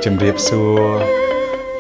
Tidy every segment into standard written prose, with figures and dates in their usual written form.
Siem Reap.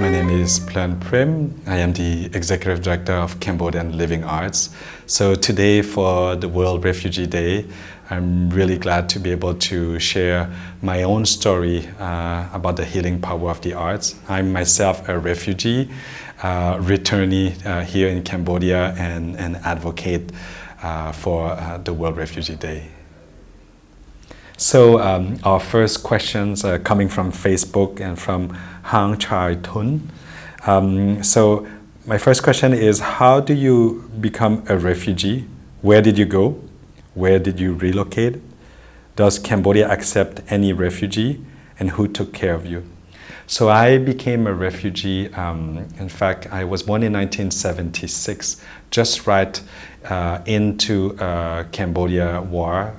My name is Phloeun Prim. I am the Executive Director of Cambodian Living Arts. So today for the World Refugee Day, I'm really glad to be able to share my own story about the healing power of the arts. I'm myself a refugee, returnee here in Cambodia and advocate for the World Refugee Day. So our first questions are coming from Facebook and from Hang Chai Thun. So my first question is, how do you become a refugee? Where did you go? Where did you relocate? Does Cambodia accept any refugee? And who took care of you? So I became a refugee. In fact, I was born in 1976, just right into Cambodia war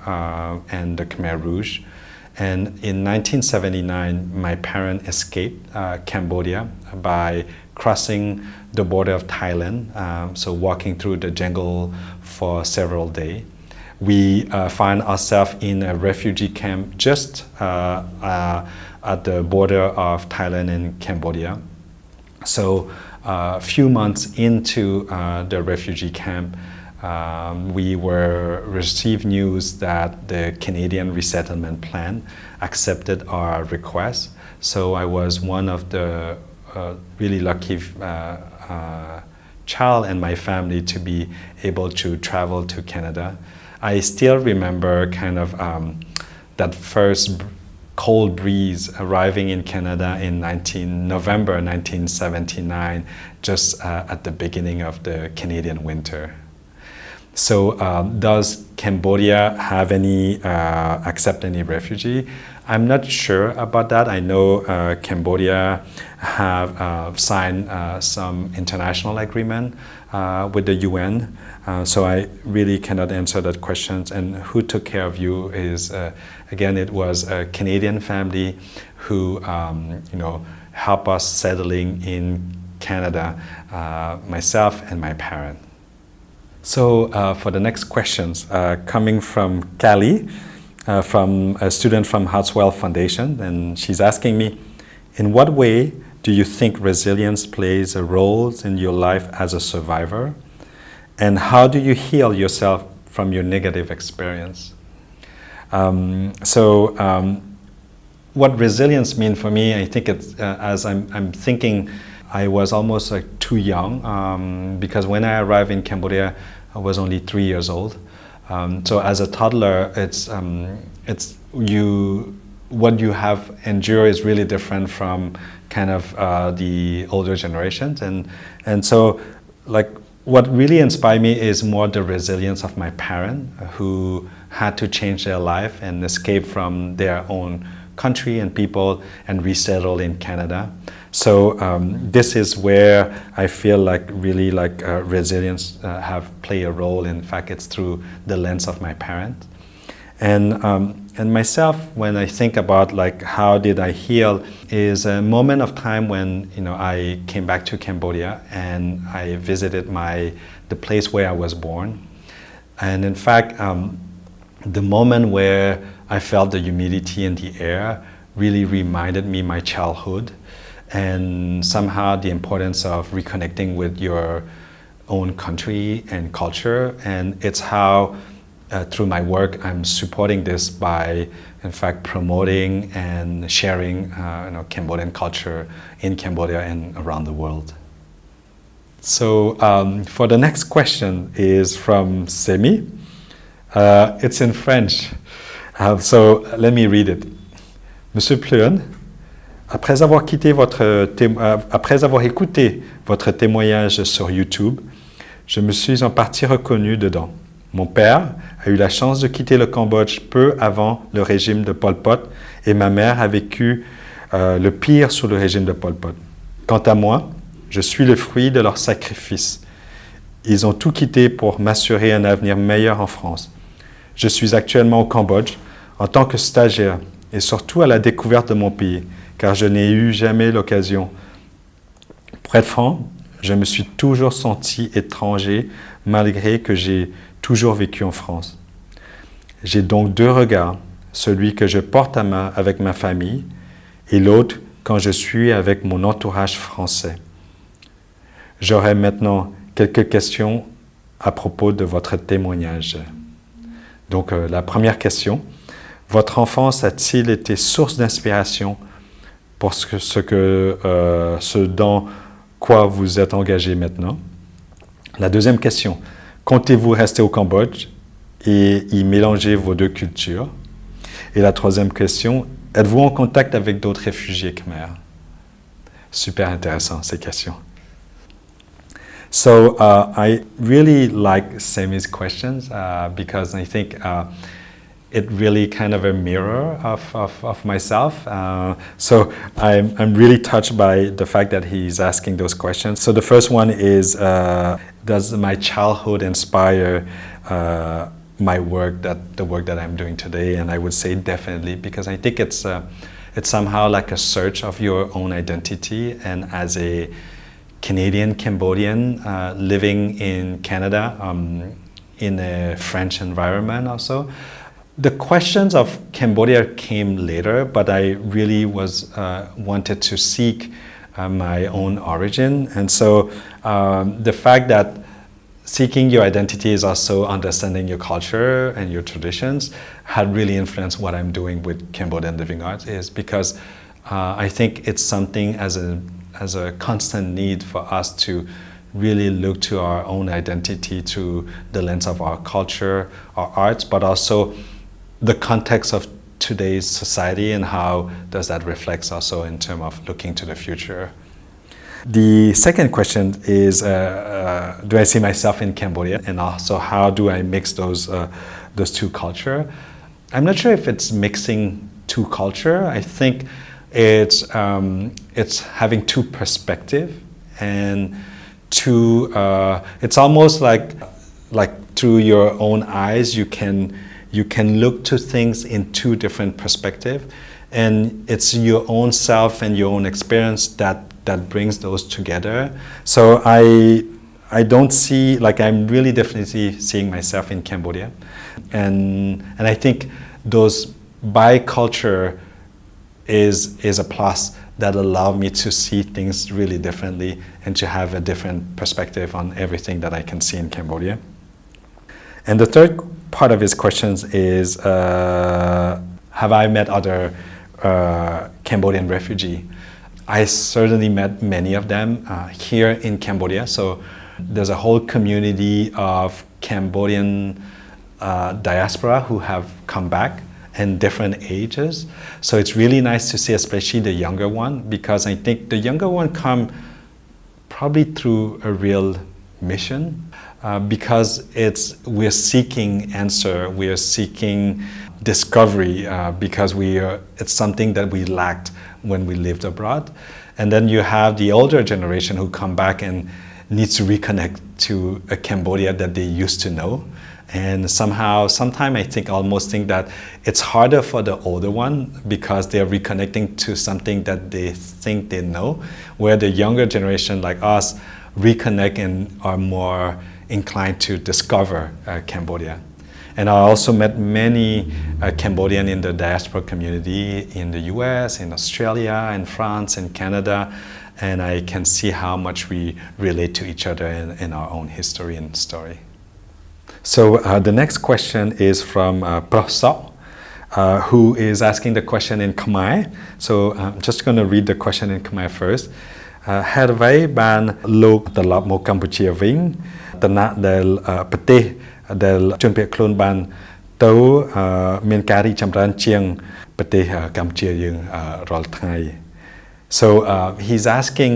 and the Khmer Rouge. And in 1979, my parents escaped Cambodia by crossing the border of Thailand, so walking through the jungle for several days. We find ourselves in a refugee camp just at the border of Thailand and Cambodia. So a few months into the refugee camp, we received news that the Canadian resettlement plan accepted our request. So I was one of the really lucky child and my family to be able to travel to Canada. I still remember kind of that first cold breeze arriving in Canada in November 1979, just at the beginning of the Canadian winter. So does Cambodia have accept any refugee? I'm not sure about that. I know Cambodia have signed some international agreement with the UN. So I really cannot answer that question. And who took care of you is, again, it was a Canadian family who, helped us settling in Canada, myself and my parents. So for the next questions, coming from Cali, from a student from Hartswell Foundation, and she's asking me, in what way do you think resilience plays a role in your life as a survivor? And how do you heal yourself from your negative experience? What resilience means for me, I think it's, as I'm thinking, I was almost too young because when I arrived in Cambodia, I was only 3 years old. So as a toddler, what you have endured is really different from kind of the older generations, and so what really inspired me is more the resilience of my parents who had to change their life and escape from their own country and people and resettle in Canada. So this is where I feel resilience have played a role. In fact, it's through the lens of my parents. And myself, when I think about how did I heal, is a moment of time when I came back to Cambodia and I visited the place where I was born. And in fact, the moment where I felt the humidity in the air really reminded me my childhood and somehow the importance of reconnecting with your own country and culture. And it's how through my work, I'm supporting this by, in fact, promoting and sharing Cambodian culture in Cambodia and around the world. So for the next question is from Semi. It's in French. So let me read it. Monsieur Phloeun, après avoir écouté votre témoignage sur YouTube, je me suis en partie reconnu dedans. Mon père a eu la chance de quitter le Cambodge peu avant le régime de Pol Pot et ma mère a vécu le pire sous le régime de Pol Pot. Quant à moi, je suis le fruit de leur sacrifice. Ils ont tout quitté pour m'assurer un avenir meilleur en France. Je suis actuellement au Cambodge en tant que stagiaire et surtout à la découverte de mon pays, car je n'ai eu jamais l'occasion. Pour être franc, je me suis toujours senti étranger malgré que j'ai toujours vécu en France. J'ai donc deux regards, celui que je porte avec ma famille et l'autre quand je suis avec mon entourage français. J'aurais maintenant quelques questions à propos de votre témoignage. Donc, la première question, votre enfance a-t-il été source d'inspiration pour ce dans quoi vous êtes engagé maintenant? La deuxième question, comptez-vous rester au Cambodge et y mélanger vos deux cultures? Et la troisième question, êtes-vous en contact avec d'autres réfugiés khmer? Super intéressant ces questions. So I really like Semi's questions because I think it really kind of a mirror of myself. So I'm really touched by the fact that he's asking those questions. So the first one is, does my childhood inspire the work that I'm doing today? And I would say definitely, because I think it's somehow like a search of your own identity. And as a Canadian Cambodian living in Canada in a French environment also, the questions of Cambodia came later, but I really wanted to seek my own origin. And so the fact that seeking your identity is also understanding your culture and your traditions had really influenced what I'm doing with Cambodian Living Arts, is because I think it's something as a constant need for us to really look to our own identity through the lens of our culture, our arts, but also the context of today's society and how does that reflect also in terms of looking to the future. The second question is, do I see myself in Cambodia? And also, how do I mix those two cultures? I'm not sure if it's mixing two cultures. I think it's having two perspectives, and it's almost like through your own eyes you can look to things in two different perspectives, and it's your own self and your own experience that brings those together. So I don't see, like, I'm really definitely seeing myself in Cambodia, and I think those biculture is a plus that allow me to see things really differently and to have a different perspective on everything that I can see in Cambodia. And the third part of his questions is, have I met other Cambodian refugees? I certainly met many of them here in Cambodia. So there's a whole community of Cambodian diaspora who have come back in different ages. So it's really nice to see, especially the younger one, because I think the younger one come probably through a real mission, because we're seeking answer, we are seeking discovery, because it's something that we lacked when we lived abroad. And then you have the older generation who come back and needs to reconnect to a Cambodia that they used to know. And sometimes I almost think that it's harder for the older one because they're reconnecting to something that they think they know, where the younger generation like us reconnect and are more inclined to discover Cambodia. And I also met many Cambodian in the diaspora community in the US, in Australia, in France, in Canada, and I can see how much we relate to each other in our own history and story. So the next question is from Prof. Who is asking the question in Khmer. So I'm just going to read the question in Khmer first. ហេតុអ្វីបានលោកត្រឡប់មកកម្ពុជាវិញឋានៈដែលប្រទេសដែលជនភៀសខ្លួនបានទៅមានការរីកចម្រើនជាងប្រទេសកម្ពុជាយើងរាល់ថ្ងៃ So he's asking,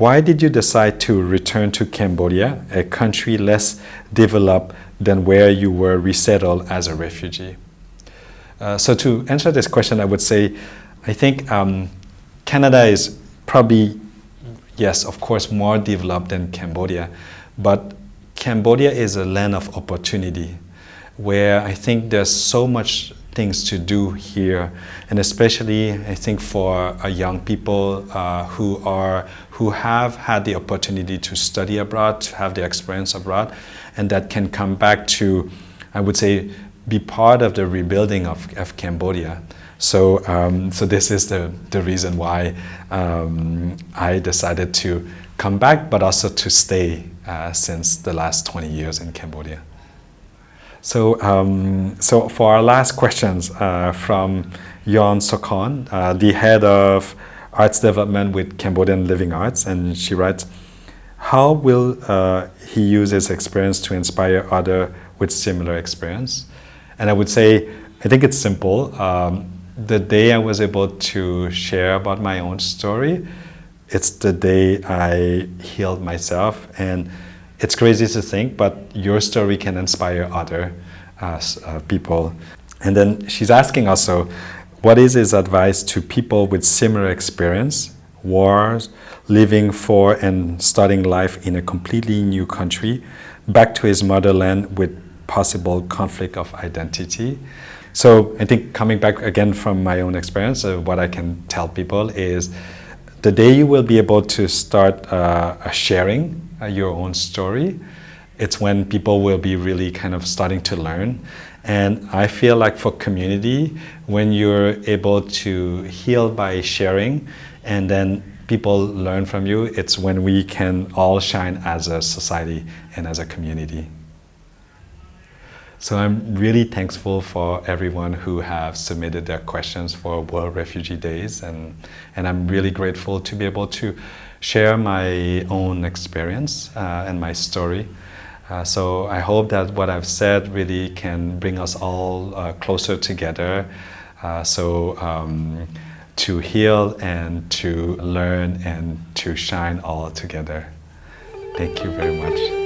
why did you decide to return to Cambodia, a country less developed than where you were resettled as a refugee? So to answer this question, I would say, I think Canada is probably, yes, of course, more developed than Cambodia, but Cambodia is a land of opportunity where I think there's so much things to do here, and especially I think for young people who have had the opportunity to study abroad, to have the experience abroad, and that can come back to, I would say, be part of the rebuilding of Cambodia. So, so this is the reason why I decided to come back, but also to stay since the last 20 years in Cambodia. So, so for our last questions from Yon Sokon, the head of arts development with Cambodian Living Arts, and she writes, how will he use his experience to inspire others with similar experience? And I would say, I think it's simple. The day I was able to share about my own story, it's the day I healed myself. And it's crazy to think, but your story can inspire other people. And then she's asking also, what is his advice to people with similar experience, wars, living for and starting life in a completely new country, back to his motherland with possible conflict of identity? So I think coming back again from my own experience, what I can tell people is the day you will be able to start sharing your own story, it's when people will be really kind of starting to learn. And I feel like for community, when you're able to heal by sharing and then people learn from you, it's when we can all shine as a society and as a community. So I'm really thankful for everyone who have submitted their questions for World Refugee Days, and I'm really grateful to be able to share my own experience and my story. So I hope that what I've said really can bring us all closer together, to heal and to learn and to shine all together. Thank you very much.